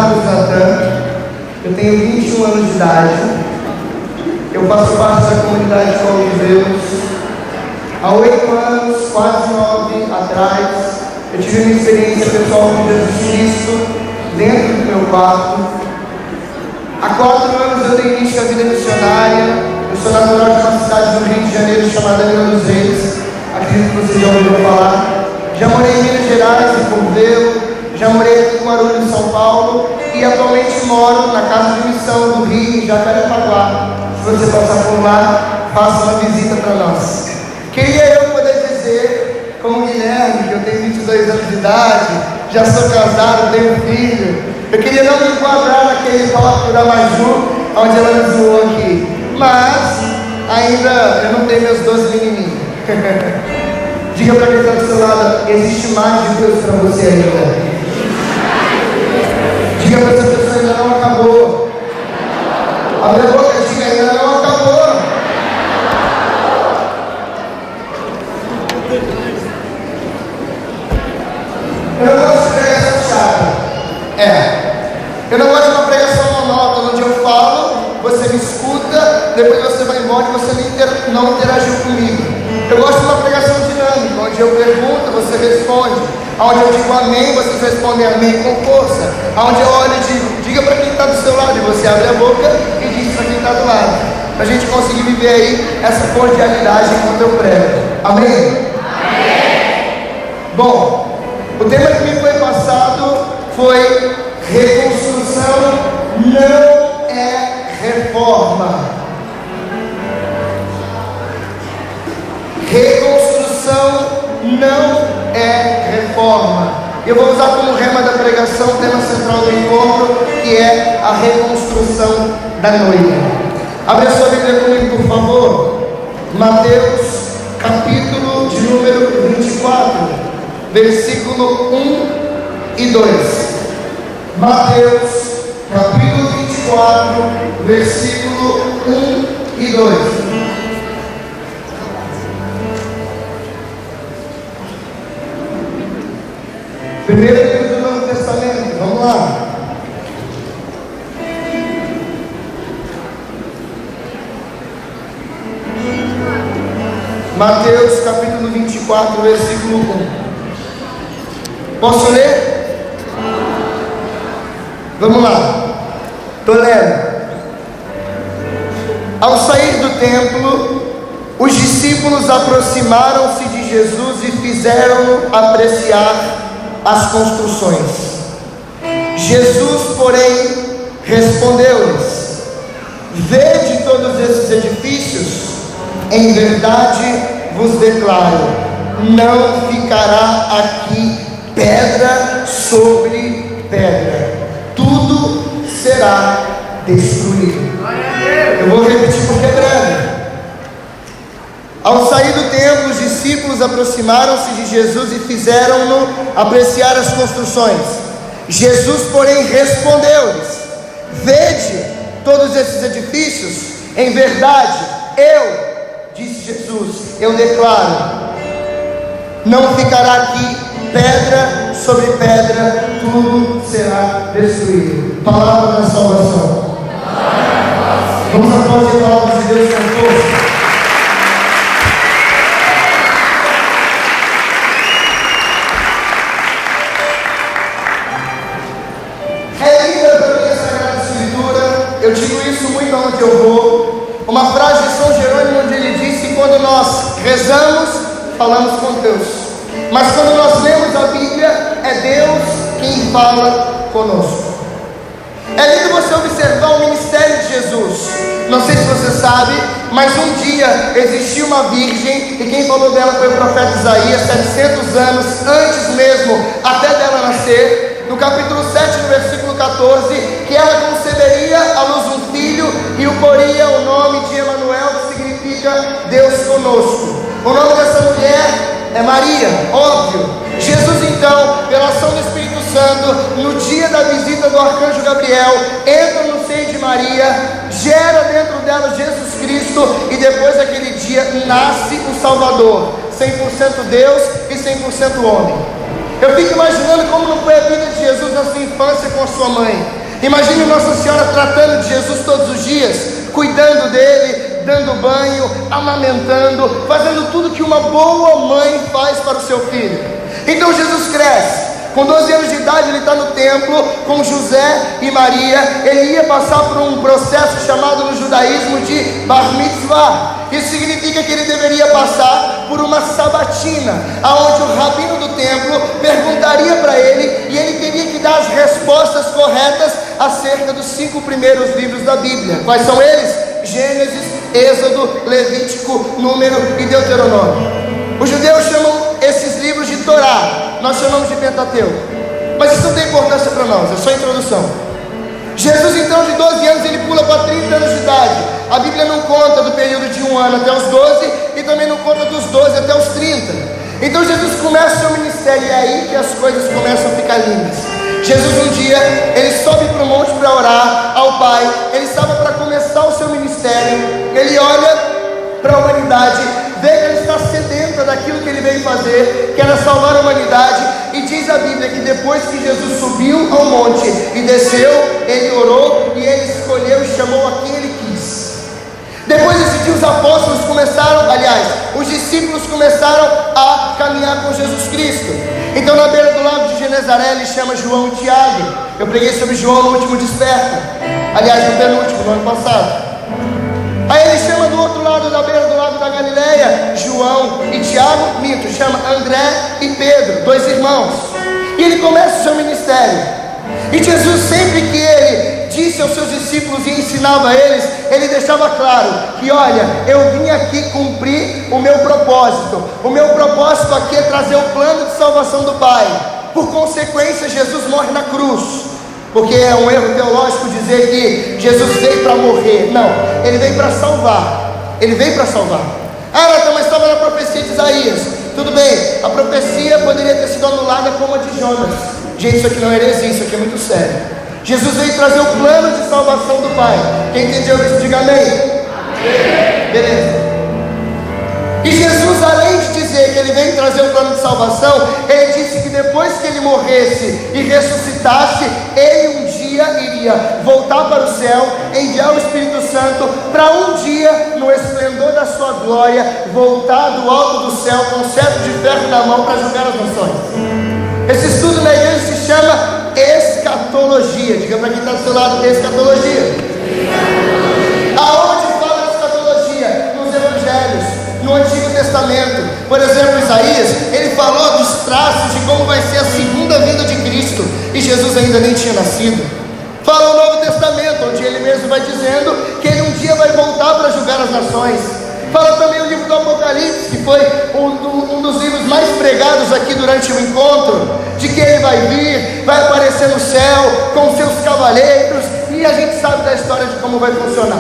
Marcos Natan, eu tenho 21 anos de idade, eu faço parte da comunidade Colo de Deus. Há 8 anos, quase 9 atrás, eu tive uma experiência pessoal com Jesus Cristo dentro do meu quarto. Há 4 anos eu dei início à vida missionária. Eu sou natural de uma cidade do Rio de Janeiro chamada Angra dos Reis. Acredito que vocês já ouviram falar. Já morei em Minas Gerais, em Cordeiro. Já morei aqui em Guarulhos, São Paulo. E atualmente moro na Casa de Missão do Rio, em Jacarepaguá. Se você passar por lá, faça uma visita para nós. Queria eu poder dizer, como Guilherme, que eu tenho 22 anos de idade, já sou casado, tenho filho. Eu queria não me enquadrar naquele tópico da Maju, onde ela me zoou aqui. Mas, ainda eu não tenho meus 12 menininhos. Diga para quem está do seu lado, existe mais de Deus para você ainda. Diga para essa pessoa, ainda não acabou. Abre a boca e diga, ainda não acabou. Eu não gosto de pregação chata. Eu não gosto de uma pregação monótona, onde eu falo, você me escuta, depois você vai embora e você não interagiu comigo. Eu gosto de uma pregação dinâmica, onde eu pergunto, você responde. Onde eu digo amém, vocês respondem amém com força. Onde eu olho e digo, diga para quem está do seu lado, e você abre a boca e diz para quem está do lado. Para a gente conseguir viver aí essa cordialidade enquanto eu prego. Amém? Amém. Bom, o tema que me foi passado foi reconstrução não é reforma. Reconstrução não é reforma. Eu vou usar como rema da pregação o tema central do encontro, que é a reconstrução da noiva. Abre a sua Bíblia comigo, por favor. Mateus, capítulo de número 24, versículo 1 e 2. Mateus, capítulo 24, versículo 1 e 2. Primeiro livro do Novo Testamento, vamos lá. Mateus, capítulo 24, versículo 1. Posso ler? Vamos lá. Estou lendo. Ao sair do templo, os discípulos aproximaram-se de Jesus e fizeram-no apreciar as construções. Jesus, porém, respondeu-lhes: vede todos esses edifícios? Em verdade vos declaro, não ficará aqui pedra sobre pedra, tudo será destruído. Eu vou repetir porque é breve. Ao sair do templo, os discípulos aproximaram-se de Jesus e fizeram-no apreciar as construções. Jesus, porém, respondeu-lhes: vede todos esses edifícios? Em verdade, disse Jesus, eu declaro, não ficará aqui pedra sobre pedra, tudo será destruído. Palavra da salvação. Vamos aplaudir a palavra de Deus com força. Eu digo isso muito aonde eu vou. Uma frase de São Jerônimo, onde ele disse: quando nós rezamos, falamos com Deus, mas quando nós lemos a Bíblia, é Deus quem fala conosco. É lindo você observar o ministério de Jesus. Não sei se você sabe, mas um dia existia uma virgem, e quem falou dela foi o profeta Isaías, 700 anos antes mesmo até dela nascer. No capítulo 7, no versículo 14, que ela conceberia à luz um filho e o poria o nome de Emanuel, que significa Deus conosco. O nome dessa mulher é Maria, óbvio. Jesus então, pela ação do Espírito Santo, no dia da visita do arcanjo Gabriel, entra no seio de Maria, gera dentro dela Jesus Cristo, e depois daquele dia nasce o Salvador, 100% Deus e 100% homem. Eu fico imaginando como não foi a vida de Jesus na sua infância com a sua mãe. Imagine Nossa Senhora tratando de Jesus todos os dias, cuidando dele, dando banho, amamentando, fazendo tudo que uma boa mãe faz para o seu filho. Então Jesus cresce. Com 12 anos de idade ele está no templo com José e Maria. Ele ia passar por um processo chamado no judaísmo de Bar Mitzvah. Isso significa que ele deveria passar por uma sabatina, aonde o rabino do templo perguntaria para ele, e ele teria que dar as respostas corretas acerca dos 5 primeiros livros da Bíblia. Quais são eles? Gênesis, Êxodo, Levítico, Número e Deuteronômio. Os judeus chamam esses livros de Torá, nós chamamos de Pentateuco, mas isso não tem importância para nós, é só introdução. Jesus então de 12 anos ele pula para 30 anos de idade. A Bíblia não conta do período de 1 ano até os 12 e também não conta dos 12 até os 30. Então Jesus começa o seu ministério e é aí que as coisas começam a ficar lindas. Jesus um dia, ele sobe para o monte para orar ao Pai. Ele estava para começar o seu ministério. Ele olha para a humanidade, vê que ele está sedenta daquilo que ele veio fazer, que era salvar a humanidade. E diz a Bíblia que depois que Jesus subiu ao monte e desceu, ele orou e ele escolheu e chamou a quem ele quis. Depois desse dia os apóstolos começaram, os discípulos começaram a caminhar com Jesus Cristo. Então na beira do lago de Genezaré ele chama João e Tiago. Eu preguei sobre João no último desperta, no penúltimo, no ano passado. Aí ele chama do outro lado, da beira do lago da Galileia, João e Tiago, chama André e Pedro, 2 irmãos. E ele começa o seu ministério. E Jesus, sempre que ele disse aos seus discípulos e ensinava eles, ele deixava claro que, olha, eu vim aqui cumprir o meu propósito. O meu propósito aqui é trazer o plano de salvação do Pai. Por consequência, Jesus morre na cruz. Porque é um erro teológico dizer que Jesus veio para morrer. Não, ele veio para salvar. Ele veio para salvar. Mas estava na profecia de Isaías. Tudo bem, a profecia poderia ter sido anulada como a de Jonas. Gente, isso aqui não é heresia, isso aqui é muito sério. Jesus veio trazer o plano de salvação do Pai. Quem entendeu isso, diga amém. Amém. Beleza. E Jesus, além de dizer que ele veio trazer o plano de salvação, ele disse que depois que ele morresse e ressuscitasse, ele um dia iria voltar para o céu, enviar o Espírito Santo, para um dia, no esplendor da sua glória, voltar do alto do céu com um cetro de ferro na mão para julgar as nações. Esse estudo na igreja se chama escatologia. Diga para quem está do seu lado, escatologia. Aonde fala de escatologia? Nos evangelhos, no Antigo Testamento. Por exemplo, Isaías, ele falou dos traços de como vai ser a segunda vinda de Cristo, e Jesus ainda nem tinha nascido. Fala o Novo Testamento, onde ele mesmo vai dizendo que ele um dia vai voltar para julgar as nações. Fala também o livro do Apocalipse, que foi um dos livros mais pregados aqui durante o encontro, de que ele vai vir, vai aparecer no céu com seus cavaleiros, e a gente sabe da história de como vai funcionar.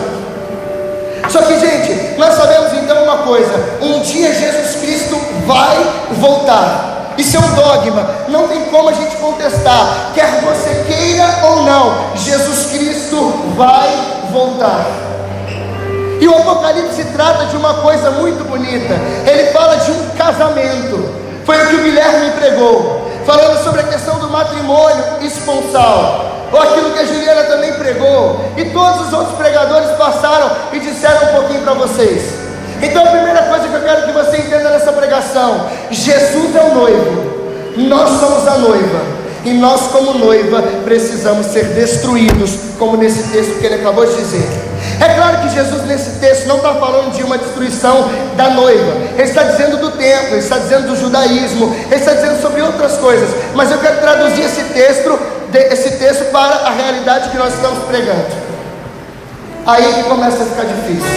Só que, gente, nós sabemos então uma coisa: um dia Jesus Cristo vai voltar. Isso é um dogma, não tem como a gente contestar, quer você queira ou não, Jesus Cristo vai voltar. E o Apocalipse trata de uma coisa muito bonita. Ele fala de um casamento. Foi o que o Guilherme pregou, falando sobre a questão do matrimônio esponsal, ou aquilo que a Juliana também pregou, e todos os outros pregadores passaram e disseram um pouquinho para vocês. Então a primeira coisa que eu quero que você entenda nessa pregação: Jesus é o noivo, nós somos a noiva, e nós como noiva precisamos ser destruídos, como nesse texto que ele acabou de dizer. É claro que Jesus nesse texto não está falando de uma destruição da noiva, ele está dizendo do templo, ele está dizendo do judaísmo, ele está dizendo sobre outras coisas, mas eu quero traduzir esse texto para a realidade que nós estamos pregando. Aí que começa a ficar difícil.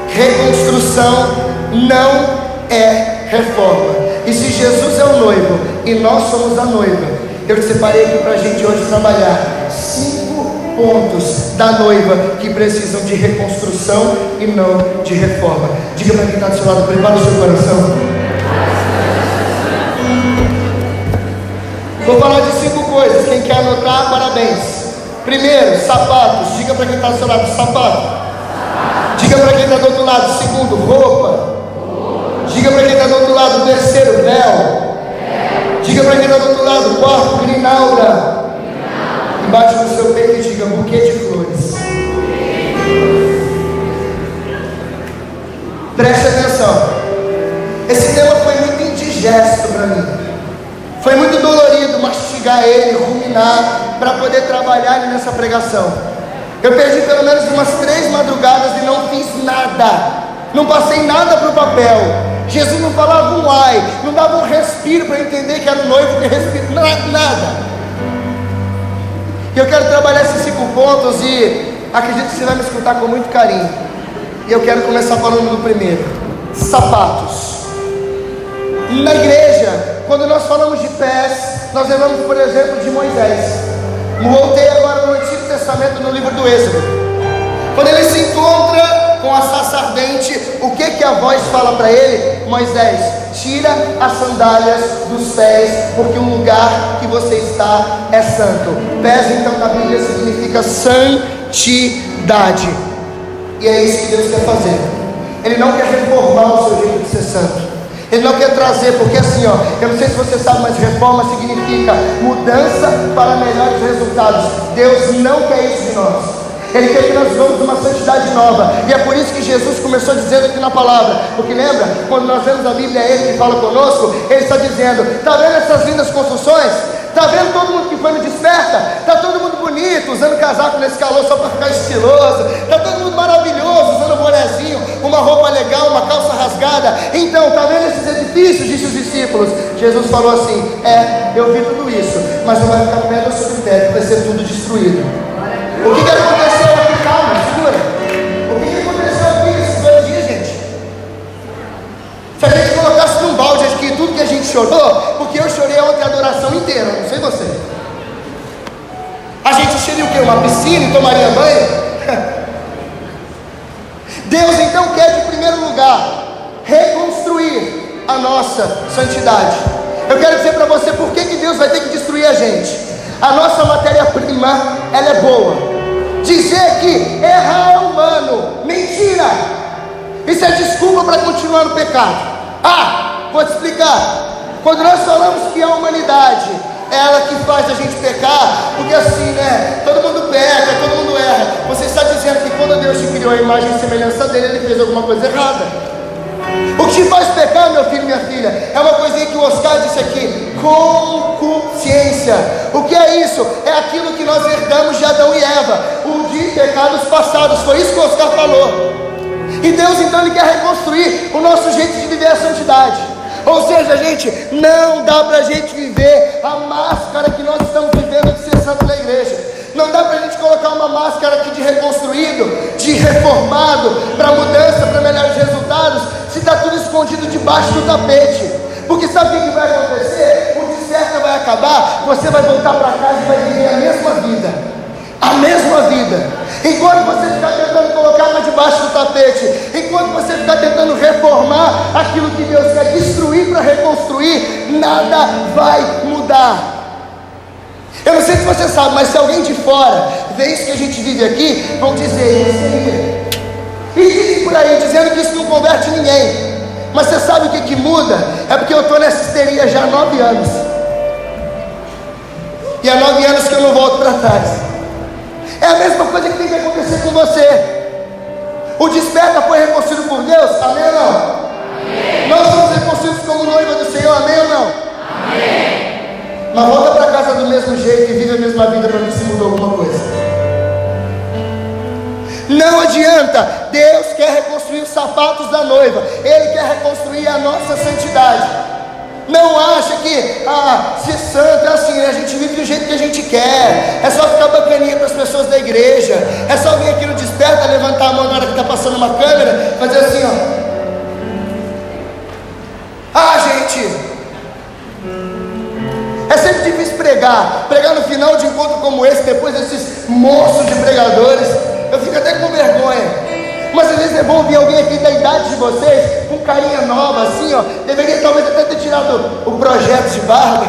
Reconstrução não é reforma. E se Jesus é o noivo e nós somos a noiva, eu separei aqui para a gente hoje trabalhar 5 pontos da noiva que precisam de reconstrução e não de reforma. Diga para quem está do seu lado, prepara o seu coração. Vou falar de 5 coisas. Quem quer anotar, parabéns. Primeiro, sapatos. Diga para quem está do seu lado, sapato. Diga para quem está do outro lado, segundo, roupa. Diga para quem está do outro lado, terceiro, véu. Diga para quem está do outro lado: quarto, grinalda. E bate no seu peito e diga: buquê de flores. Preste atenção. Esse tema foi muito indigesto para mim. Foi muito dolorido mastigar ele, ruminar, para poder trabalhar nessa pregação. Eu perdi pelo menos umas 3 madrugadas e não fiz nada. Não passei nada para o papel. Jesus não falava um ai, não dava um respiro para entender que era o noivo que respira, nada. E eu quero trabalhar esses 5 pontos e acredito que você vai me escutar com muito carinho. E eu quero começar falando do primeiro: sapatos. Na igreja, quando nós falamos de pés, nós lembramos, por exemplo, de Moisés. Voltei agora no Antigo Testamento, no livro do Êxodo. Quando ele se encontra com a sarça ardente, o que a voz fala para ele? Moisés, tira as sandálias dos pés, porque o lugar que você está é santo. Pés, então, na Bíblia significa santidade. E é isso que Deus quer fazer. Ele não quer reformar o seu jeito de ser santo. Ele não quer trazer, porque assim, eu não sei se você sabe, mas reforma significa mudança para melhores resultados. Deus não quer isso de nós. Ele quer que nós vivamos uma santidade nova. E é por isso que Jesus começou dizendo aqui na palavra. Porque lembra, quando nós vemos a Bíblia, é Ele que fala conosco. Ele está dizendo: está vendo essas lindas construções? Está vendo todo mundo que foi no Desperta? Está todo mundo bonito, usando casaco nesse calor só para ficar estiloso. Está todo mundo maravilhoso, usando um bonezinho, uma roupa legal, uma calça rasgada. Então, está vendo esses edifícios? Disse os discípulos. Jesus falou assim: eu vi tudo isso, mas não vai ficar pedra sobre pedra, vai ser tudo destruído. O que aconteceu aqui? Calma, segura. O que aconteceu aqui nesses 2 dias, gente? Se a gente colocasse num balde aqui tudo que a gente chorou, porque eu chorei ontem a adoração inteira, não sei você. A gente encheria o quê? Uma piscina e tomaria banho? Deus então quer, de primeiro lugar, reconstruir a nossa santidade. Eu quero dizer para você por que Deus vai ter que destruir a gente. A nossa matéria-prima, ela é boa. Dizer que errar é humano, mentira. Isso é desculpa para continuar no pecado. Vou te explicar. Quando nós falamos que a humanidade é ela que faz a gente pecar, porque assim, todo mundo peca, todo mundo erra. Você está dizendo que quando Deus te criou a imagem e semelhança dele, Ele fez alguma coisa errada. O que te faz pecar, meu filho, minha filha, é uma coisinha que o Oscar disse aqui: concupiscência. O que é isso? É aquilo que nós herdamos de Adão e Eva, de pecados passados. Foi isso que o Oscar falou. E Deus então Ele quer reconstruir o nosso jeito de viver a santidade. Ou seja, gente, não dá pra gente viver a máscara que nós estamos vivendo de ser santo na igreja. Não dá pra gente colocar uma máscara aqui de reconstruído, de reformado, para mudança, para melhores resultados, se está tudo escondido debaixo do tapete. Porque sabe o que vai acontecer? O Desperta vai acabar, você vai voltar para casa e vai viver a mesma vida. A mesma vida. Enquanto você ficar tentando colocar para debaixo do tapete, enquanto você ficar tentando reformar aquilo que Deus quer destruir para reconstruir, nada vai mudar. Eu não sei se você sabe, mas se alguém de fora vê isso que a gente vive aqui, vão dizer isso aí. E dizem por aí, dizendo que isso não converte ninguém. Mas você sabe o que muda? É porque eu estou nessa histeria já há 9 anos. E há 9 anos que eu não volto para trás. É a mesma coisa que tem que acontecer com você. O Desperta foi reconstruído por Deus? Amém ou não? Amém. Nós somos reconstruídos como noiva do Senhor? Amém ou não? Amém. Mas volta para casa do mesmo jeito e vive a mesma vida para ver se mudou alguma coisa. Não adianta. Deus quer reconstruir os sapatos da noiva. Ele quer reconstruir a nossa santidade. Não acha que ser santo é assim, a gente vive do jeito que a gente quer. É só ficar bacaninha para as pessoas da igreja. É só vir aqui no Desperta, levantar a mão na hora que está passando uma câmera, fazer assim, gente, é sempre difícil pregar no final de encontro como esse, depois desses monstros de pregadores. Eu fico até com vergonha. Mas às vezes é bom ver alguém aqui da idade de vocês, com carinha nova assim, deveria talvez até ter tirado o projeto de barba,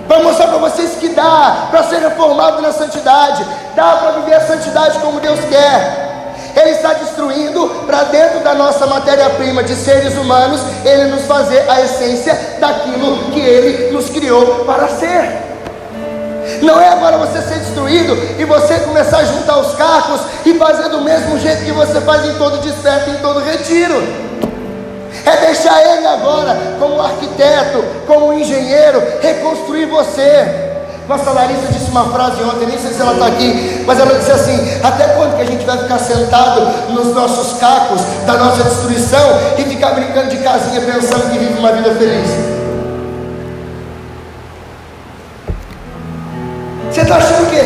para mostrar para vocês que dá para ser reformado na santidade, dá para viver a santidade como Deus quer. Ele está destruindo para dentro da nossa matéria-prima de seres humanos, Ele nos fazer a essência daquilo que Ele nos criou para ser. Não é agora você ser destruído e você começar a juntar os cacos e fazer do mesmo jeito que você faz em todo desperto, em todo retiro. É deixar Ele agora, como arquiteto, como engenheiro, reconstruir você. Nossa Larissa disse uma frase ontem, nem sei se ela está aqui, mas ela disse assim: até quando que a gente vai ficar sentado nos nossos cacos da nossa destruição e ficar brincando de casinha pensando que vive uma vida feliz? Você está achando o quê?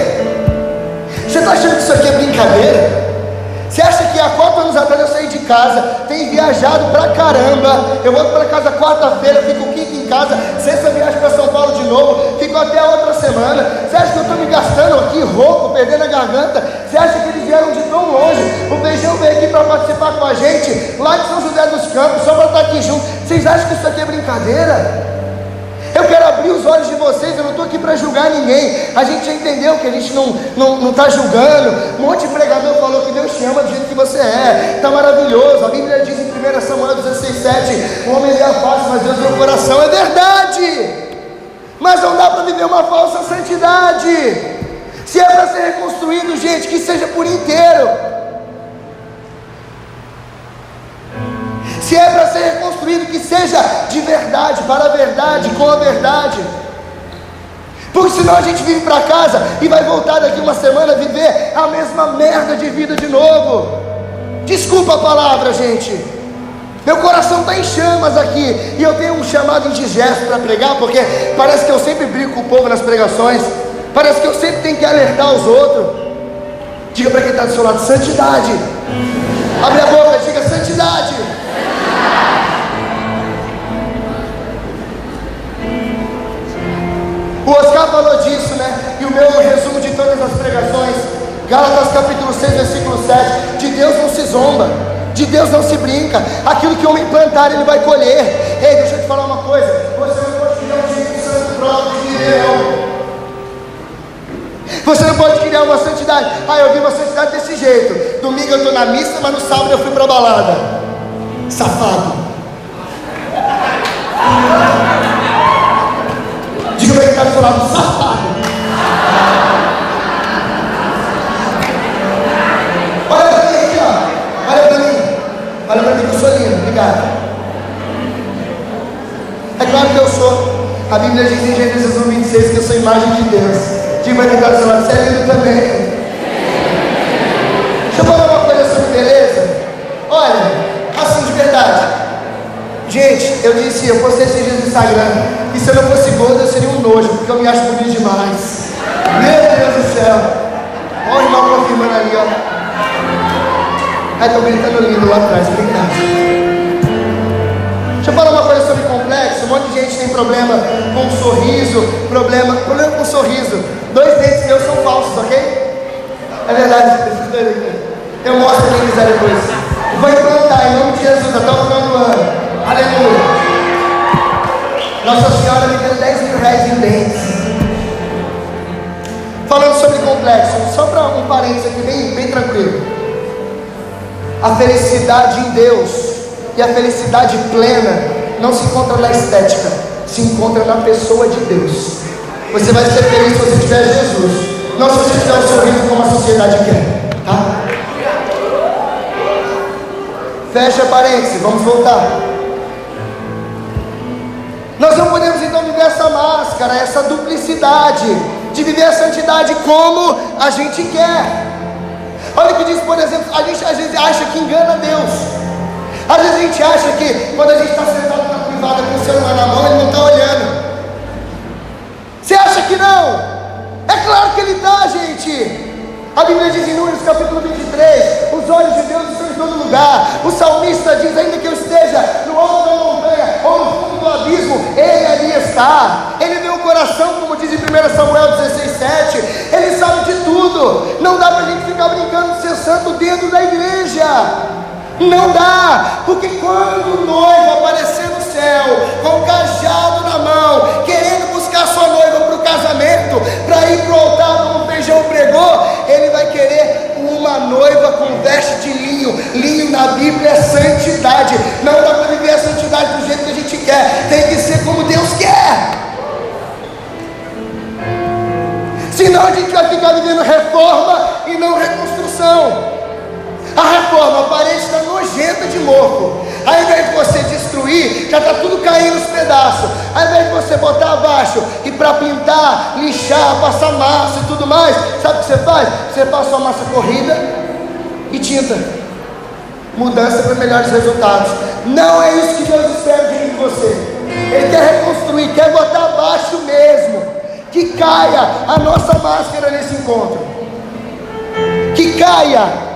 Você está achando que isso aqui é brincadeira? Você acha que há 4 anos atrás eu saí de casa, tenho viajado pra caramba, eu volto para casa quarta-feira, fico quinta em casa, sexta viagem para São Paulo de novo, fico até a outra semana. Você acha que eu estou me gastando aqui rouco, perdendo a garganta? Você acha que eles vieram de tão longe? O Beijão veio aqui para participar com a gente, lá de São José dos Campos, só para estar aqui junto. Vocês acham que isso aqui é brincadeira? Eu quero abrir os olhos de vocês, eu não estou aqui para julgar ninguém. A gente já entendeu que a gente não está julgando. Um monte de pregador falou que Deus te ama do jeito que você é, está maravilhoso. A Bíblia diz em 1 Samuel 16:7, o homem vê a face, mas Deus vê o coração. É verdade, mas não dá para viver uma falsa santidade. Se é para ser reconstruído, gente, que seja por inteiro. Se é para ser reconstruído, que seja de verdade, para a verdade, com a verdade. Porque senão a gente vive para casa e vai voltar daqui uma semana a viver a mesma merda de vida de novo. Desculpa a palavra, gente. Meu coração está em chamas aqui. E eu tenho um chamado indigesto para pregar, porque parece que eu sempre brigo com o povo nas pregações. Parece que eu sempre tenho que alertar os outros. Diga para quem está do seu lado: santidade. Abre a boca, diga: santidade. O Oscar falou disso, né? E o meu resumo de todas as pregações, Gálatas capítulo 6, versículo 7: de Deus não se zomba, de Deus não se brinca. Aquilo que o homem plantar, ele vai colher. Ei, deixa eu te falar uma coisa: você não pode criar um Espírito Santo próprio de Deus. Você não pode criar uma santidade. Ah, eu vi uma santidade desse jeito. Domingo eu estou na missa, mas no sábado eu fui para a balada. Safado. Diga para quem está do seu lado: safado. Olha para mim aqui, ó. Olha para mim. Olha para mim que eu sou lindo. Obrigado. É claro que eu sou. A Bíblia diz em Gênesis 1:26 que eu sou a imagem de Deus. Diga para quem está do seu lado: você é lindo também. Deixa eu falar uma coisa sobre beleza. Olha, assim de verdade. Gente, eu disse, eu postei esses dias no Instagram, que se eu não fosse gordo eu seria um nojo, porque eu me acho bonito demais. Meu Deus do céu. Olha o irmão confirmando ali, ó. Ai, tô gritando lindo lá atrás, obrigado. Deixa eu falar uma coisa sobre complexo. Um monte de gente tem problema com sorriso, problema com sorriso. 2 dentes meus são falsos, ok? É verdade, eu mostro quem quiser depois. Vou implantar em nome de Jesus até o final do ano. Aleluia. Nossa Senhora me deu 10 mil reais em dentes. Falando sobre complexo, só para um parênteses aqui bem tranquilo. A felicidade em Deus e a felicidade plena não se encontra na estética, se encontra na pessoa de Deus. Você vai ser feliz se você tiver Jesus, não se você tiver o sorriso como a sociedade quer, tá? Fecha parênteses, vamos voltar. Nós não podemos então viver essa máscara, essa duplicidade, de viver a santidade como a gente quer. Olha o que diz, por exemplo, a gente às vezes acha que engana Deus. Às vezes a gente acha que quando a gente está sentado na privada com o celular na mão, Ele não está olhando. Você acha que não? É claro que Ele está, gente. A Bíblia diz em Números capítulo 23, os olhos de Deus estão em todo lugar. O salmista diz, ainda que eu esteja no alto da montanha ou no fundo do abismo, Ele ali está. Ele vê o coração, como diz em 1 Samuel 16:7. Ele sabe de tudo. Não dá para a gente ficar brincando de ser santo dentro da igreja. Não dá, porque quando o noivo aparecer no céu, com o cajado na mão, querendo buscar sua noiva para o casamento, para ir para o altar como o Feijão pregou, ele vai querer uma noiva com veste de linho na Bíblia é santidade. Não dá para viver a santidade do jeito que a gente quer, tem que ser como Deus quer. Senão a gente vai ficar vivendo reforma e não reconstrução. A reforma, a parede está nojenta de mofo. Ao invés de você destruir, já está tudo caindo nos pedaços. Ao invés de você botar abaixo e para pintar, lixar, passar massa e tudo mais, sabe o que você faz? Você passa uma massa corrida e tinta. Mudança para melhores resultados. Não é isso que Deus espera de você. Ele quer reconstruir, quer botar abaixo mesmo. Que caia a nossa máscara nesse encontro. Que caia.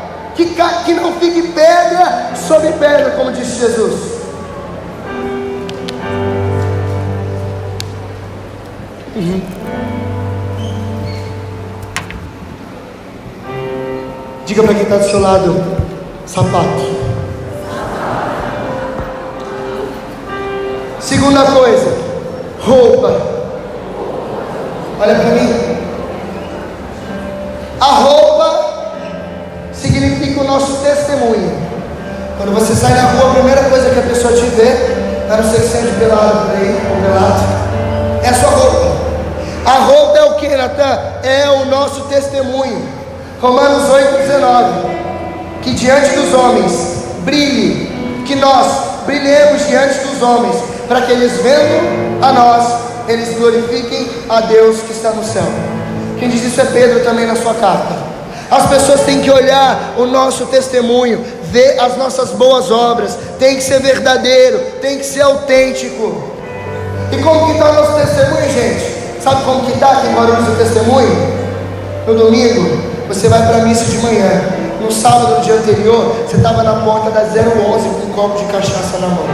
Que não fique pedra sobre pedra, como disse Jesus. Diga para quem está do seu lado: sapato. Segunda coisa, roupa. Olha para mim. A roupa significa o nosso testemunho. Quando você sai na rua, a primeira coisa que a pessoa te vê, a não ser que seja de pelado por aí, ou pelado, é a sua roupa. A roupa é o que, Natan? É o nosso testemunho. Romanos 8,19. Que diante dos homens brilhe, que nós brilhemos diante dos homens, para que eles vendo a nós, eles glorifiquem a Deus que está no céu. Quem diz isso é Pedro também na sua carta. As pessoas têm que olhar o nosso testemunho, ver as nossas boas obras, tem que ser verdadeiro, tem que ser autêntico. E como que está o nosso testemunho, gente? Sabe como que está aqui em Guarulhos o testemunho? No domingo, você vai para a missa de manhã. No sábado, no dia anterior, você estava na porta da 011 com um copo de cachaça na mão.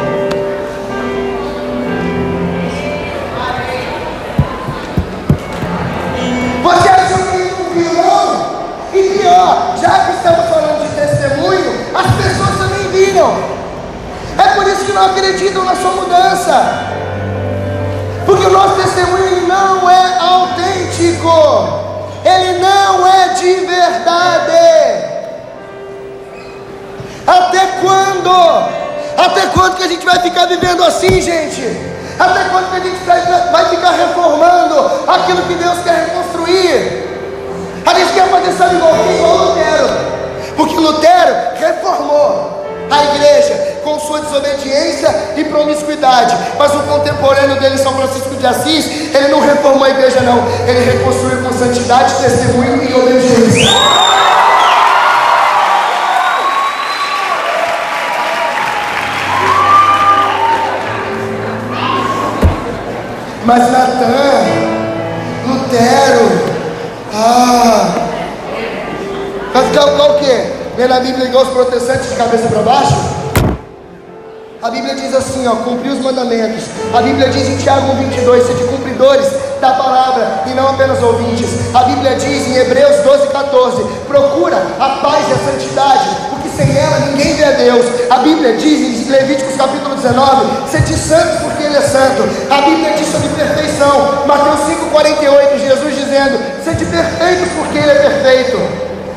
Você achou que ele não viu, não? E pior, já que estamos falando de testemunho, as pessoas também viram. É por isso que não acreditam na sua mudança, porque o nosso testemunho não é autêntico, ele não é de verdade. Até quando? Até quando que a gente vai ficar vivendo assim, gente? Até quando que a gente vai ficar reformando aquilo que Deus quer reconstruir? A gente quer fazer, sabe, igual Lutero, porque Lutero reformou a igreja com sua desobediência e promiscuidade, mas o contemporâneo dele, São Francisco de Assis, ele não reformou a igreja, não, ele reconstruiu com santidade, testemunho e obediência. Mas Natan, Lutero, vai ficar igual o quê? Vendo a Bíblia igual os protestantes de cabeça para baixo? A Bíblia diz assim, ó, cumprir os mandamentos. A Bíblia diz em Tiago 1,22, sede cumpridores da palavra e não apenas ouvintes. A Bíblia diz em Hebreus 12,14, procura a paz e a santidade, porque sem ela ninguém vê a Deus. A Bíblia diz em Levíticos capítulo 19, sede santos porque Ele é santo. A Bíblia diz sobre perfeição, Mateus 5,48, Jesus dizendo, sede perfeitos porque Ele é perfeito.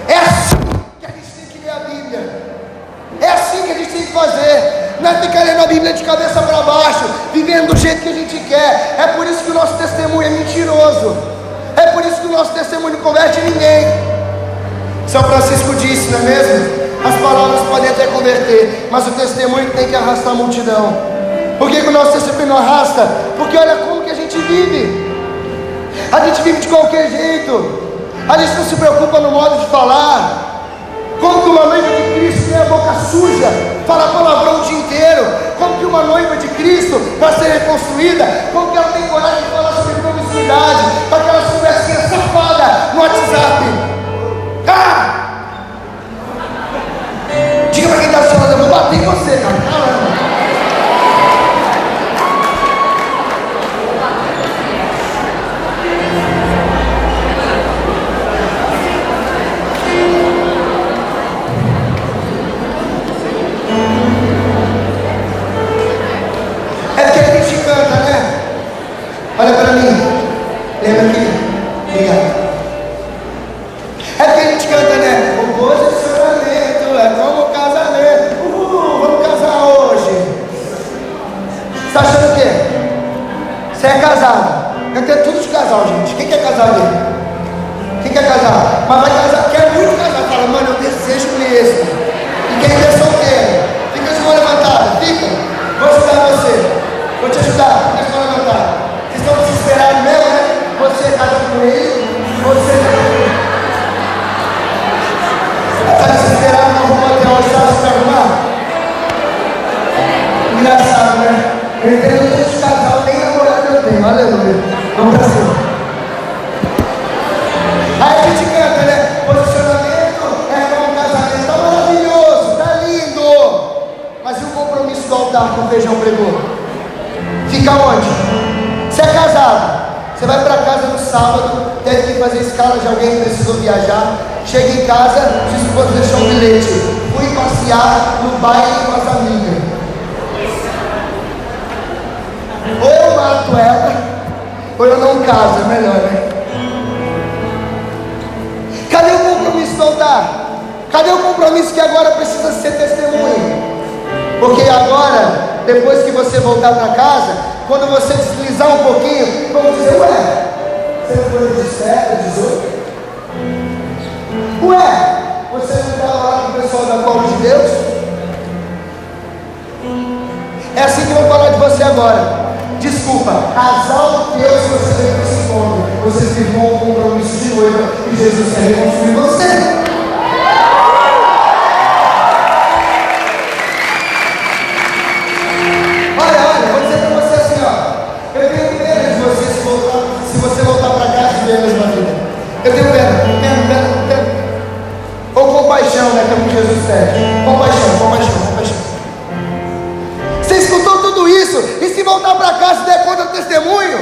É assim que a gente tem que ler a Bíblia, é assim que a gente tem que fazer. Não é ficar lendo a Bíblia de cabeça para baixo, vivendo do jeito que a gente quer. É por isso que o nosso testemunho é mentiroso, é por isso que o nosso testemunho não converte ninguém. São Francisco disse, não é mesmo? As palavras podem até converter, mas o testemunho tem que arrastar a multidão. Por que o nosso testemunho não arrasta? Porque olha como que a gente vive. A gente vive de qualquer jeito, a gente não se preocupa no modo de falar. Como que uma noiva de Cristo tem a boca suja, fala palavrão o dia inteiro? Como que uma noiva de Cristo, para ser reconstruída, como que ela tem coragem de falar sobre promiscuidade, com aquelas conversinhas safadas no WhatsApp? Diga para quem está falando, eu vou bater em você, cara. Caramba. Olha para mim, lembra aqui, obrigado. Você é casado. Eu tenho tudo de casal, gente. Quem quer casar aqui? Quem quer casar? Mas vai casar, quer muito casar. Fala, mano, eu desejo mesmo. E quem é solteiro, fica de mão levantada, fica. Vou ajudar você. Vou te ajudar, fica de mão levantada. Vocês estão desesperados mesmo, né? Você casa com ele, você está desesperado, não vou bater o estado para arrumar? Engraçado, né? Eu entendo que esse casal nem namorado eu tenho, aleluia. Vamos pra cima. Aí a gente canta, né? Posicionamento é como um casamento, tá maravilhoso, tá lindo. Mas e o compromisso do altar que o Feijão pregou? Fica onde? Você é casado, você vai para casa no sábado, teve que fazer escala de alguém que precisou viajar. Chega em casa, sua esposa deixou um bilhete. Fui passear no baile com as amigas. Ou eu mato ela, ou eu não caso, é melhor, né? Cadê o compromisso do altar? Cadê o compromisso que agora precisa ser testemunha? Porque agora, depois que você voltar para casa, quando você deslizar um pouquinho, vamos dizer, ué, você não foi de 17, 18? Ué, você não estava lá com o pessoal da Cova de Deus? É assim que eu vou falar de você agora. Desculpa, casal Deus, você veio com esse nome. Você firmou um compromisso de noiva e Jesus quer reconstruir você. Olha, vou dizer para você assim, ó. Eu tenho pena de você se você voltar para casa e ver a mesma vida. Eu tenho pena. Ou compaixão, né? Que é o que Jesus pede. Compaixão. Você escutou tudo isso? E se voltar para casa e der conta do testemunho?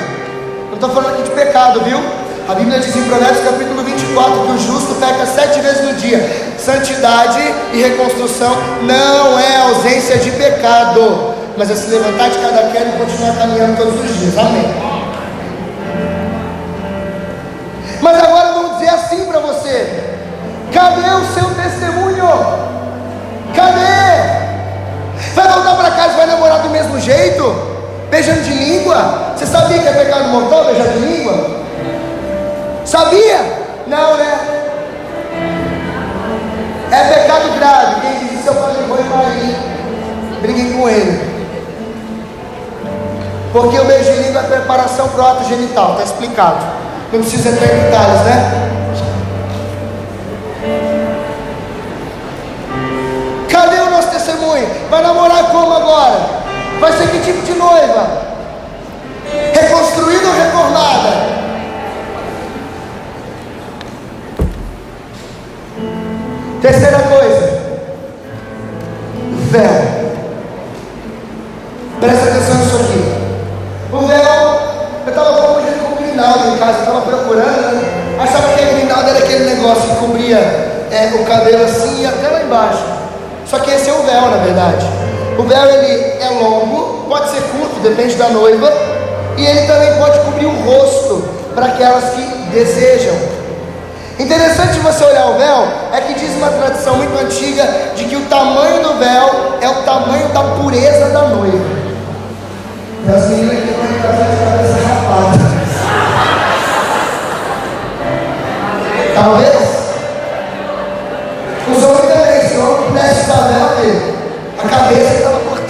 Eu estou falando aqui de pecado, viu? A Bíblia diz em Provérbios capítulo 24 que o justo peca 7 vezes no dia. Santidade e reconstrução não é ausência de pecado, mas é se levantar de cada queda e continuar caminhando todos os dias. Amém. Mas agora vamos dizer assim para você: cadê o seu testemunho? Cadê? Vai voltar para casa e vai namorar do mesmo jeito? Beijando de língua? Você sabia que é pecado mortal beijar de língua? Sabia? Não, né? É pecado grave. Quem diz isso eu falei, vou embora, briguem com ele. Porque o beijo de língua é preparação para o ato genital, está explicado. Não precisa ter detalhes, né? Cadê o nosso testemunho? Vai namorar como agora? Vai ser que tipo de noiva? Reconstruída ou reformada? Terceira coisa, véu. Presta atenção nisso aqui. O véu, eu estava procurando com o Grinaldo em casa, estava procurando, né? Achava que o Grinaldo era aquele negócio que cobria o cabelo assim e até lá embaixo. Só que esse é o véu, na verdade. O véu, ele é longo, pode ser curto, depende da noiva, e ele também pode cobrir o rosto para aquelas que desejam. Interessante você olhar o véu, é que diz uma tradição muito antiga de que o tamanho do véu é o tamanho da pureza da noiva. E as meninas que estão em casa de cabeça rapada. Talvez os homens também, se o homem pudesse estar véu dele, a cabeça estava cortada.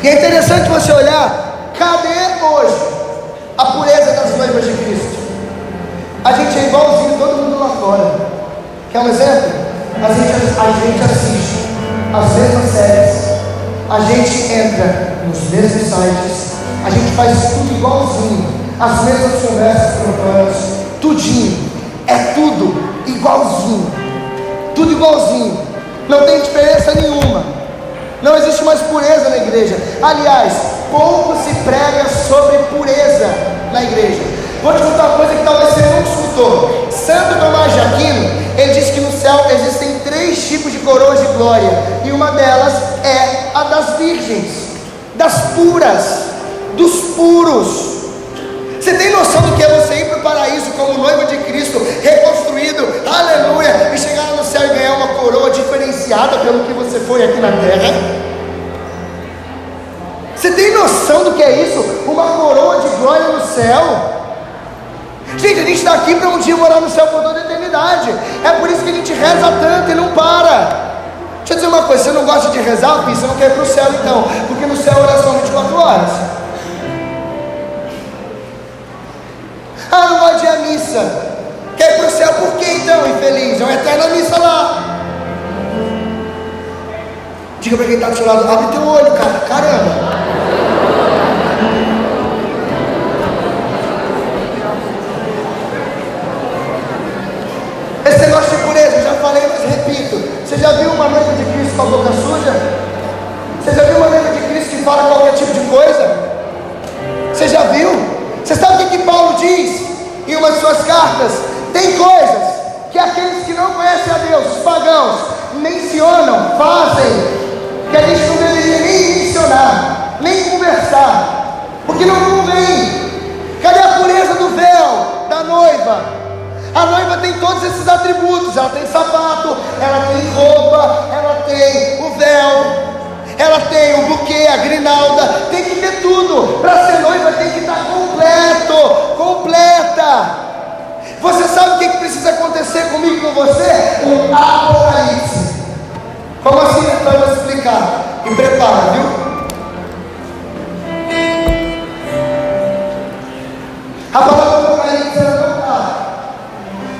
E é interessante você olhar, cadê hoje a pureza das noivas de Cristo? A gente é igualzinho todo mundo lá fora. Quer um exemplo? A gente assiste as mesmas séries, a gente entra nos mesmos sites, a gente faz tudo igualzinho, as mesmas conversas profanas, tudinho, é tudo igualzinho, tudo igualzinho, não tem diferença nenhuma, não existe mais pureza na igreja. Aliás, pouco se prega sobre pureza na igreja. Vou te contar uma coisa que talvez você não escutou. Santo Tomás de Aquino, ele diz que no céu existem 3 tipos de coroas de glória, e uma delas é a das virgens, das puras, dos puros. Você tem noção do que é você ir para o paraíso como noiva de Cristo, reconstruído, aleluia, e chegar no céu e ganhar uma coroa diferenciada pelo que você foi aqui na terra? Você tem noção do que é isso? Uma coroa de glória no céu. Gente, a gente está aqui para um dia morar no céu por toda a eternidade. É por isso que a gente reza tanto e não para. Deixa eu dizer uma coisa, você não gosta de rezar, filho, você não quer ir para o céu então, porque no céu a oração é 24 horas. Ah, não gosto de ir à missa. Quer ir para o céu por quê então, infeliz? É uma eterna missa lá. Diga para quem está do seu lado, abre teu olho, cara, caramba. Esse negócio de pureza, eu já falei, mas repito. Você já viu uma noiva de Cristo com a boca suja? Você já viu uma noiva de Cristo que fala qualquer tipo de coisa? Você já viu? Você sabe o que Paulo diz em uma de suas cartas? Tem coisas que aqueles que não conhecem a Deus, os pagãos, mencionam, fazem, que a gente não deveria nem mencionar, nem conversar, porque não convém. Cadê a pureza do véu da noiva? A noiva tem todos esses atributos. Ela tem sapato, ela tem roupa, ela tem o véu, ela tem o buquê, a grinalda. Tem que ter tudo. Para ser noiva tem que estar completa. Você sabe o que precisa acontecer comigo e com você? Um apocalipse. Como assim? Então eu vou explicar. E prepara, viu? A palavra apocalipse ela não está.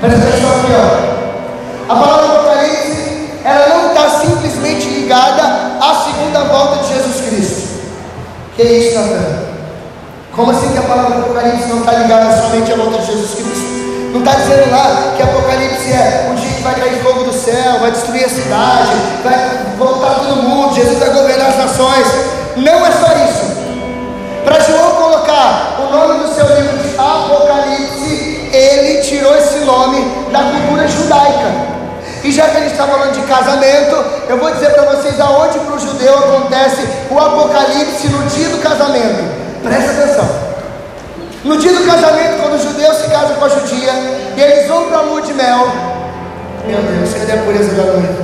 Presta atenção aqui, ó. A palavra apocalipse ela não está simplesmente ligada à segunda volta de Jesus Cristo. Que é isso, Natan? Como assim que a palavra apocalipse não está ligada somente à volta de Jesus Cristo? Não está dizendo lá que Apocalipse é um dia que vai cair fogo do céu, vai destruir a cidade, vai voltar todo mundo, Jesus vai governar as nações. Não é só isso. Para João colocar o nome do seu livro de Apocalipse, ele tirou esse nome da cultura judaica. E já que a gente está falando de casamento, eu vou dizer para vocês aonde para o judeu acontece o Apocalipse no dia do casamento. Presta atenção. No dia do casamento, quando o judeu se casa com a judia e eles vão para a lua de mel, meu Deus, cadê a pureza da noiva?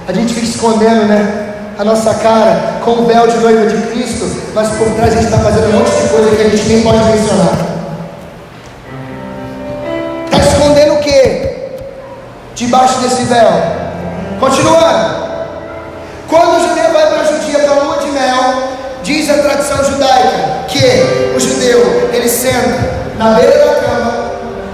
A gente fica escondendo, né, a nossa cara com o véu de noiva de Cristo, mas por trás a gente está fazendo um monte de coisa que a gente nem pode mencionar. Está escondendo o que? Debaixo desse véu. Continuando. Quando o judeu vai para a judia, para a lua de mel, diz a tradição judaica que o judeu, ele senta na beira da cama,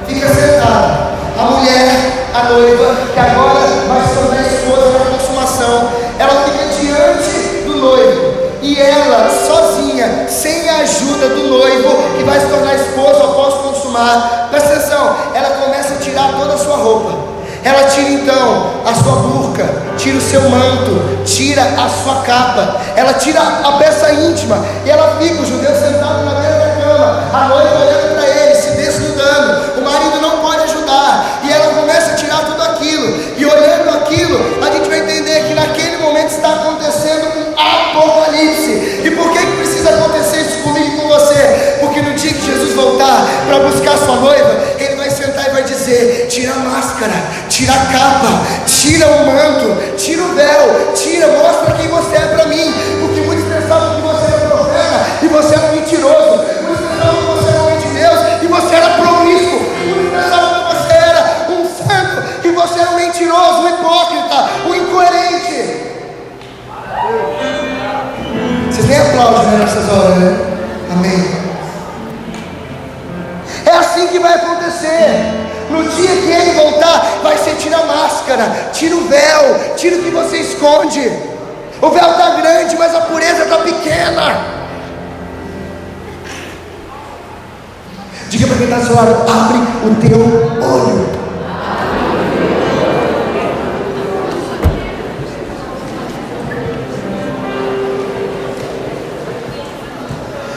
fica sentado. A mulher, a noiva, que agora vai se tornar esposa na consumação, ela fica diante do noivo. E ela, sozinha, sem a ajuda do noivo, que vai se tornar esposa após consumar, presta atenção, ela começa a tirar toda a sua roupa. Ela tira então a sua burca, tira o seu manto, tira a sua capa, ela tira a peça íntima, e ela fica, o judeu sentado na beira da cama, a noiva olhando para ele, se desnudando, o marido não pode ajudar, e ela começa a tirar tudo aquilo, e olhando aquilo, a gente vai entender que naquele momento está acontecendo um apocalipse. E por que precisa acontecer isso comigo e com você? Porque no dia que Jesus voltar para buscar sua noiva, ele vai sentar e vai dizer: tira a máscara, tira a capa, tira o manto, tira o véu, tira, mostra quem você é para mim. Porque muitos pensavam que você era profeta e você era mentiroso, muitos pensavam que você era homem de Deus e você era promíscuo, muitos pensavam que você era um santo e você era um mentiroso, um hipócrita, um incoerente. Vocês nem aplaudem, né, nessas horas, né? Amém. É assim que vai acontecer. No dia que ele voltar, vai ser: tira a máscara, tira o véu, tira o que você esconde. O véu está grande, mas a pureza está pequena. Diga para quem está do seu lado: abre o teu olho.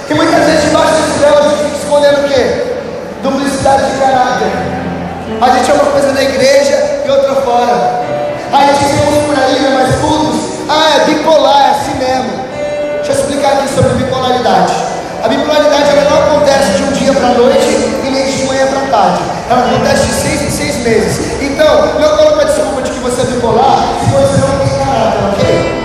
E muitas vezes debaixo desse véu a gente fica escondendo o quê? Duplicidade de caráter. A gente é uma coisa na igreja e outra fora. A gente vê uns por aí, né, mais cultos. É bipolar, é assim mesmo. Deixa eu explicar aqui sobre bipolaridade. A bipolaridade ela não acontece de um dia para a noite e nem de manhã para a tarde. Ela acontece de 6 em 6 meses. Então, não coloque a desculpa de que você é bipolar se você não tem caráter, ok?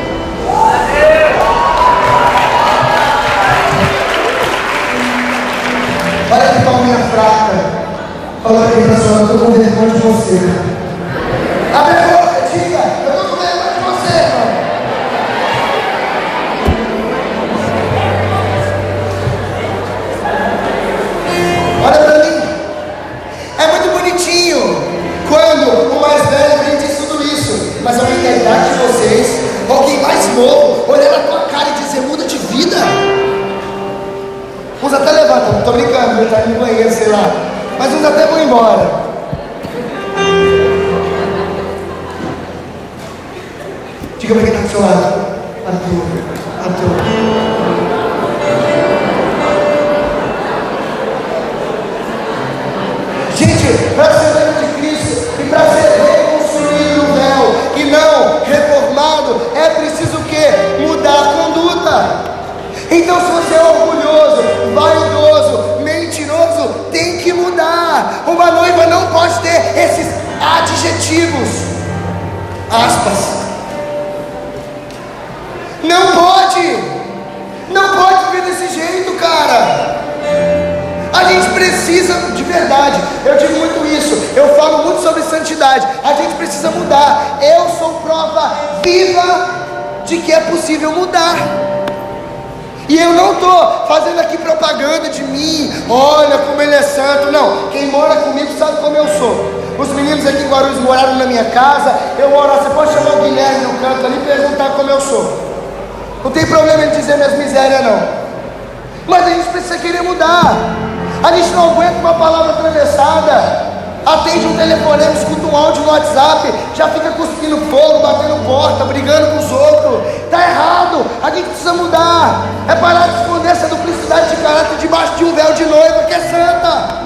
devem estar indo no banheiro, sei lá. Mas uns até vão embora. Diga para quem está do seu lado: Arthur. Gente, para ser noivo de Cristo e para ser reconstruído no véu e não reformado, é preciso o quê? Mudar a conduta. Então, se você é orgulhoso, vaidoso, mentiroso, tem que mudar. Uma noiva não pode ter esses adjetivos, aspas. Não pode viver desse jeito, cara. A gente precisa, de verdade, eu digo muito isso, eu falo muito sobre santidade. A gente precisa mudar. Eu sou prova viva de que é possível mudar. E eu não estou fazendo aqui propaganda de mim, olha como ele é santo. Não, quem mora comigo sabe como eu sou. Os meninos aqui em Guarulhos moraram na minha casa. Eu moro lá, você pode chamar o Guilherme no canto ali e perguntar como eu sou. Não tem problema em dizer minhas misérias não. Mas a gente precisa querer mudar. A gente não aguenta uma palavra atravessada. Atende um telefonema, escuta um áudio no WhatsApp, já fica cuspindo fogo, batendo porta, brigando com os outros. Está errado, a gente precisa mudar. É parar de esconder essa duplicidade de caráter debaixo de um véu de noiva que é santa.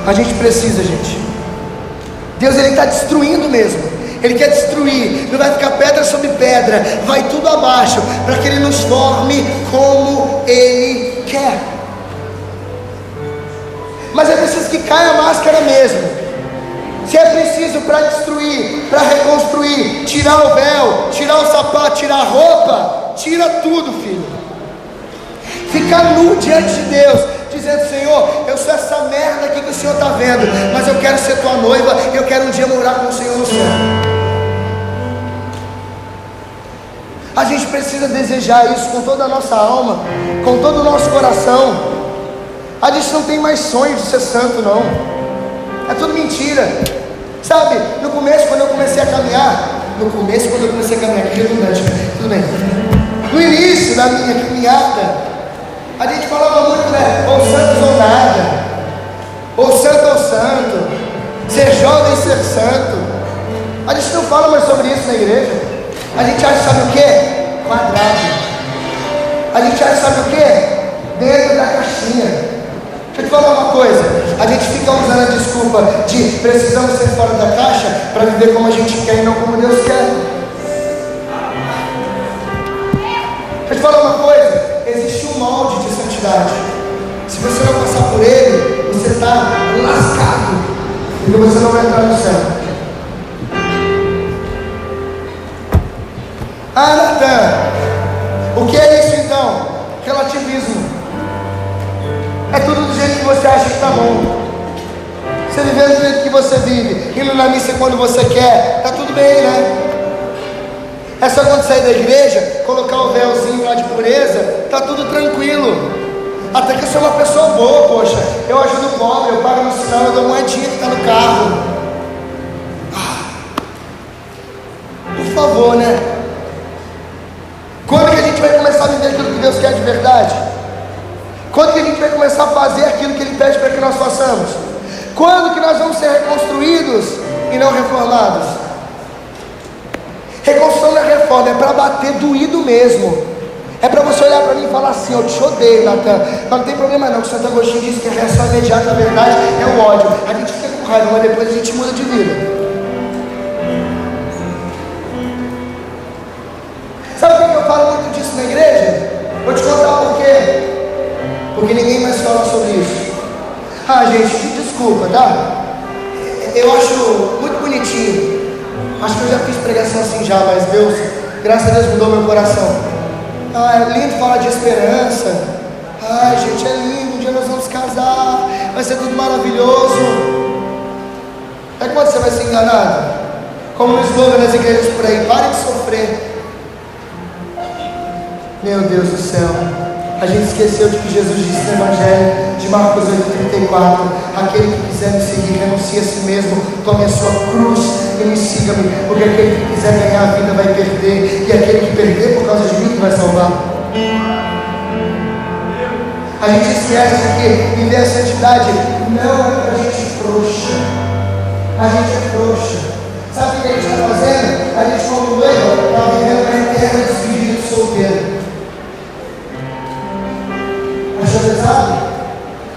A gente precisa, gente. Deus, Ele está destruindo mesmo. Ele quer destruir, não vai ficar pedra sobre pedra, vai tudo abaixo, para que Ele nos forme como Ele quer. Mas é preciso que caia a máscara mesmo. Se é preciso para destruir, para reconstruir, tirar o véu, tirar o sapato, tirar a roupa, tira tudo, filho. Ficar nu diante de Deus, dizendo: Senhor, eu sou essa merda aqui que o Senhor está vendo, mas eu quero ser tua noiva, eu quero um dia morar com o Senhor no céu. A gente precisa desejar isso com toda a nossa alma, com todo o nosso coração. A gente não tem mais sonho de ser santo, não. É tudo mentira. Sabe, no começo, quando eu comecei a caminhar, que redundante, tudo bem. No início da minha caminhada, a gente falava muito, né? Ou santos ou nada, ou santo ou santo, ser jovem e ser santo. A gente não fala mais sobre isso na igreja. A gente acha, sabe o que? Quadrado. A gente acha, sabe o que? Dentro da caixinha. Deixa eu te falar uma coisa. A gente fica usando a desculpa de precisamos ser fora da caixa para viver como a gente quer e não como Deus quer. Deixa eu te falar uma coisa. Existe um molde de santidade. Se você não passar por ele, você está lascado, porque você não vai entrar no céu. Ah, Natan, o que é isso então? Relativismo. É tudo do jeito que você acha que está bom. Você vivendo do jeito que você vive, indo na missa quando você quer, está tudo bem, né? É só quando sair da igreja, colocar o véuzinho lá de pureza, está tudo tranquilo. Até que eu sou uma pessoa boa, poxa. Eu ajudo o pobre, eu pago no sinal, eu dou moedinha que está no carro. Por favor, né? Quando que a gente vai começar a viver aquilo que Deus quer de verdade? Quando que a gente vai começar a fazer aquilo que Ele pede para que nós façamos? Quando que nós vamos ser reconstruídos e não reformados? Reconstrução da reforma é para bater doído mesmo. É para você olhar para mim e falar assim: eu te odeio, Natan. Mas não tem problema não, que Santo Agostinho diz que a reação imediata, na verdade, é o ódio. A gente fica com raiva, mas depois a gente muda de vida. Sabe por que eu falo muito disso na igreja? Vou te contar por quê. Porque ninguém mais fala sobre isso. Ah, gente, desculpa, tá? Eu acho muito bonitinho. Acho que eu já fiz pregação assim já, mas Deus, graças a Deus, mudou meu coração. Ah, é lindo falar de esperança. Ai, gente, é lindo, um dia nós vamos casar, vai ser tudo maravilhoso. É quando você vai ser enganado? Como no slogan das igrejas por aí: pare de sofrer. Meu Deus do céu. A gente esqueceu de que Jesus disse no Evangelho de Marcos 8,34: aquele que quiser me seguir, renuncie a si mesmo, tome a sua cruz e me siga-me, porque aquele que quiser ganhar a vida vai perder, e aquele que perder por causa de mim vai salvar. A gente esquece que viver a santidade não é para gente frouxa. A gente é frouxa. Sabe o que a gente está fazendo? A gente, como noiva, está vivendo na terra despedida de solteiro. Achou pesado?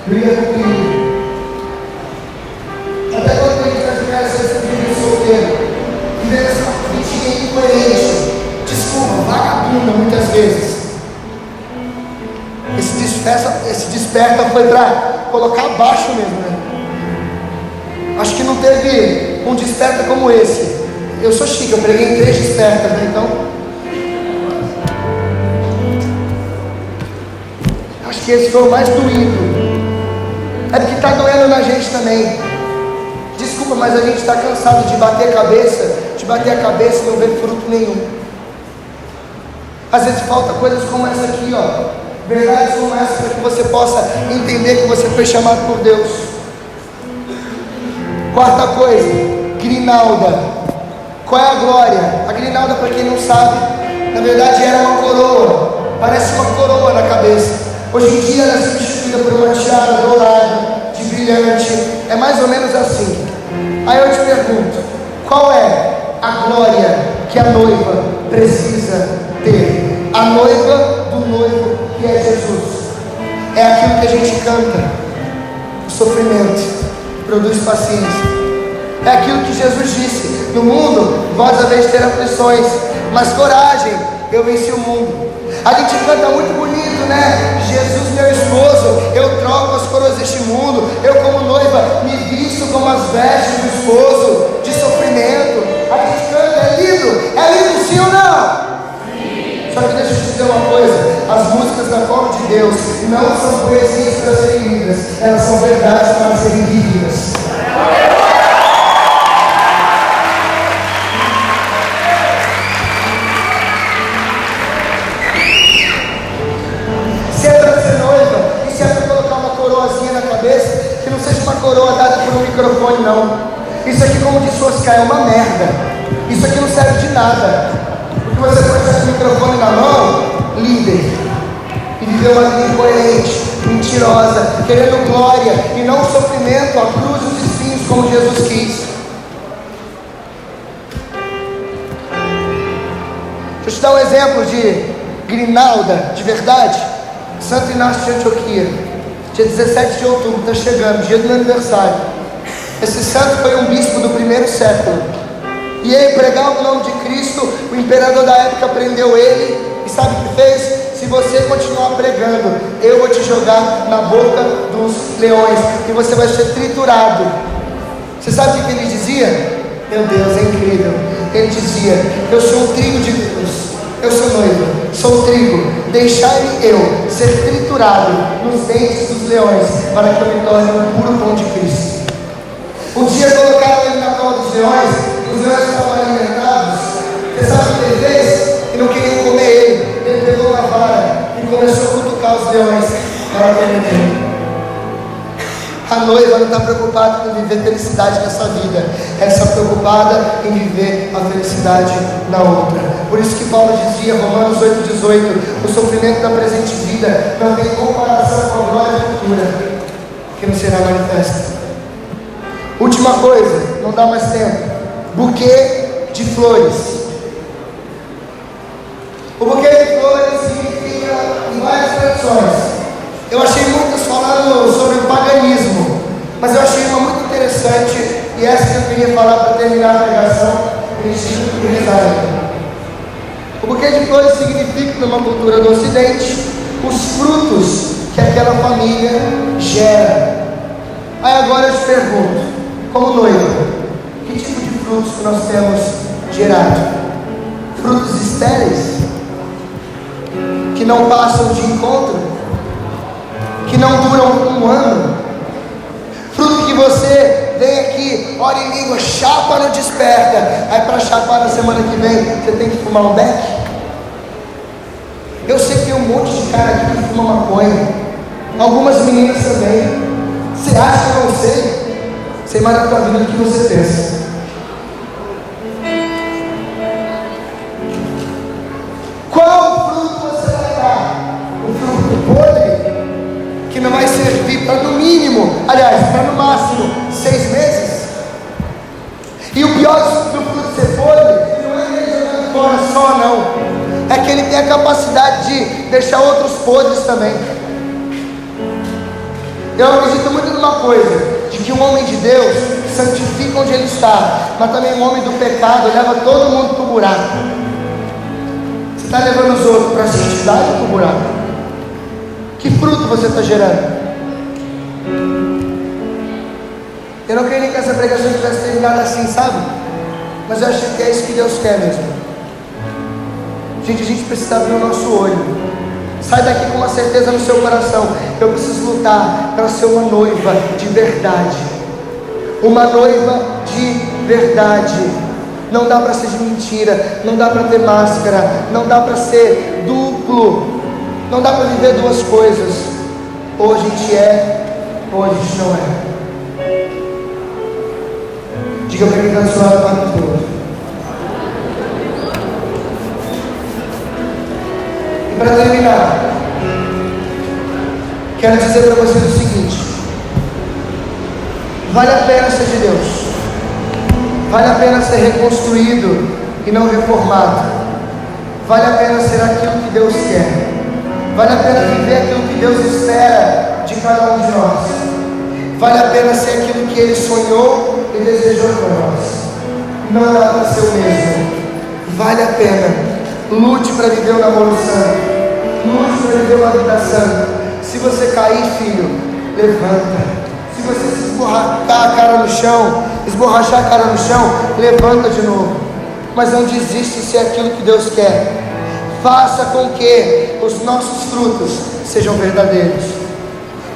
Briga com perigo. Até quando a gente está vivendo essa despedida de solteiro, vivendo essa política incoerente, desculpa, vagabunda muitas vezes. Esse desperta foi para colocar abaixo mesmo, né? Acho que não teve um desperta como esse. Eu sou chique, eu preguei em 3 despertas, né? Então acho que esse foi o mais doído. É porque está doendo na gente também. Desculpa, mas a gente está cansado de bater a cabeça e não ver fruto nenhum. Às vezes falta coisas como essa aqui, ó. Verdades como essa, para que você possa entender que você foi chamado por Deus. Quarta coisa, grinalda. Qual é a glória? A grinalda, para quem não sabe, na verdade era uma coroa. Parece uma coroa na cabeça. Hoje em dia ela é substituída por uma tiara dourada, de brilhante. É mais ou menos assim. Aí eu te pergunto, qual é a glória que a noiva precisa ter? A noiva do noivo, que é Jesus. É aquilo que a gente canta. O sofrimento produz paciência. É aquilo que Jesus disse: no mundo vós haveis ter aflições, mas coragem, eu venci o mundo. A gente canta muito bonito, né? Jesus meu esposo, eu troco as coroas deste mundo, eu como noiva me visto como as vestes do esposo, de sofrimento. A gente canta, é lindo sim ou não? Só que deixa eu te dizer uma coisa: as músicas da forma de Deus não são poesias para serem lidas, elas são verdades para serem vividas. Se é para ser noiva, e se é para colocar uma coroazinha na cabeça, que não seja uma coroa dada por um microfone, não. Isso aqui, como disse o Oscar, é uma merda. Isso aqui não serve de nada. Você pode estar com o microfone na mão, líder, e viver uma vida incoerente, mentirosa, querendo glória e não sofrimento, a cruz e os espinhos, como Jesus quis. Deixa eu te dar um exemplo de grinalda, de verdade. Santo Inácio de Antioquia, dia 17 de outubro, está chegando, dia do meu aniversário. Esse santo foi um bispo do 1º século. E ele pregava o nome de Cristo. O imperador da época prendeu ele. E sabe o que fez? Se você continuar pregando, eu vou te jogar na boca dos leões, e você vai ser triturado. Você sabe o que ele dizia? Meu Deus, é incrível. Ele dizia: eu sou um trigo de Deus, eu sou noiva, sou um trigo, deixai-me eu ser triturado nos dentes dos leões, para que eu me torne um puro pão de Cristo. Um dia colocaram ele na cova dos leões. Os leões estavam alimentados. Você sabe o que ele fez? E não queriam comer ele. Ele pegou uma vara e começou a cutucar os leões para comer ele. A noiva não está preocupada em viver felicidade nessa vida, ela está preocupada em viver a felicidade na outra. Por isso que Paulo dizia, Romanos 8,18: o sofrimento da presente vida não tem comparação com a glória futura, que não será manifesta. Última coisa, não dá mais tempo: buquê de flores. O buquê de flores significa em várias tradições. Eu achei muitas falando sobre o paganismo, mas eu achei uma muito interessante, e essa que eu queria falar para terminar a pregação, e a gente tem que rezar. O buquê de flores significa, numa cultura do Ocidente, os frutos que aquela família gera. Aí agora eu te pergunto, como noiva, que tipo de frutos que nós temos gerado? Frutos estéreis, que não passam de encontro, que não duram um ano? Fruto que você vem aqui, ora em língua, chapa, não desperta, aí para chapar na semana que vem você tem que fumar um beck? Eu sei que tem um um monte de cara aqui que fuma maconha. Algumas meninas também. Você acha que eu não sei? Sei mais da tua vida do que você pensa. Qual fruto você vai dar? O fruto podre, que não vai servir para no mínimo, aliás, para no máximo 6 meses. E o pior do fruto ser podre não é ele jogando fora só, não. É que ele tem a capacidade de deixar outros podres também. Eu acredito muito numa coisa, de que um homem de Deus santifica onde ele está, mas também um homem do pecado leva todo mundo para o buraco. Você está levando os outros para a santidade ou para o buraco? Que fruto você está gerando? Eu não queria que essa pregação tivesse terminado assim, sabe? Mas eu acho que é isso que Deus quer mesmo. Gente, a gente precisa abrir o nosso olho. Sai daqui com uma certeza no seu coração: eu preciso lutar para ser uma noiva de verdade. Uma noiva de verdade. Não dá para ser de mentira, não dá para ter máscara, não dá para ser duplo, não dá para viver duas coisas. Ou a gente é, ou a gente não é. Diga para quem está do seu lado, para todo. E para terminar, quero dizer para vocês o seguinte: vale a pena ser de Deus, vale a pena ser reconstruído e não reformado, vale a pena ser aquilo que Deus quer, vale a pena viver aquilo que Deus espera de cada um de nós, vale a pena ser aquilo que Ele sonhou e desejou para nós. Não dá para ser o mesmo. Vale a pena. Lute para viver o namoro santo, lute para viver uma vida santa. Se você cair, filho, levanta. Se você se esborrachar a cara no chão, levanta de novo. Mas não desiste se é aquilo que Deus quer. Faça com que os nossos frutos sejam verdadeiros,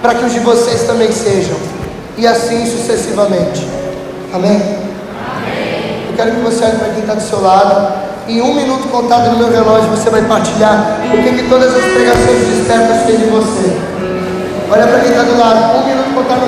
para que os de vocês também sejam, e assim sucessivamente. Amém? Amém. Eu quero que você olhe para quem está do seu lado. Em 1 minuto contado no meu relógio, você vai partilhar o que todas as pregações despertas fez em você. Olha para quem está do lado. 1 minuto contado no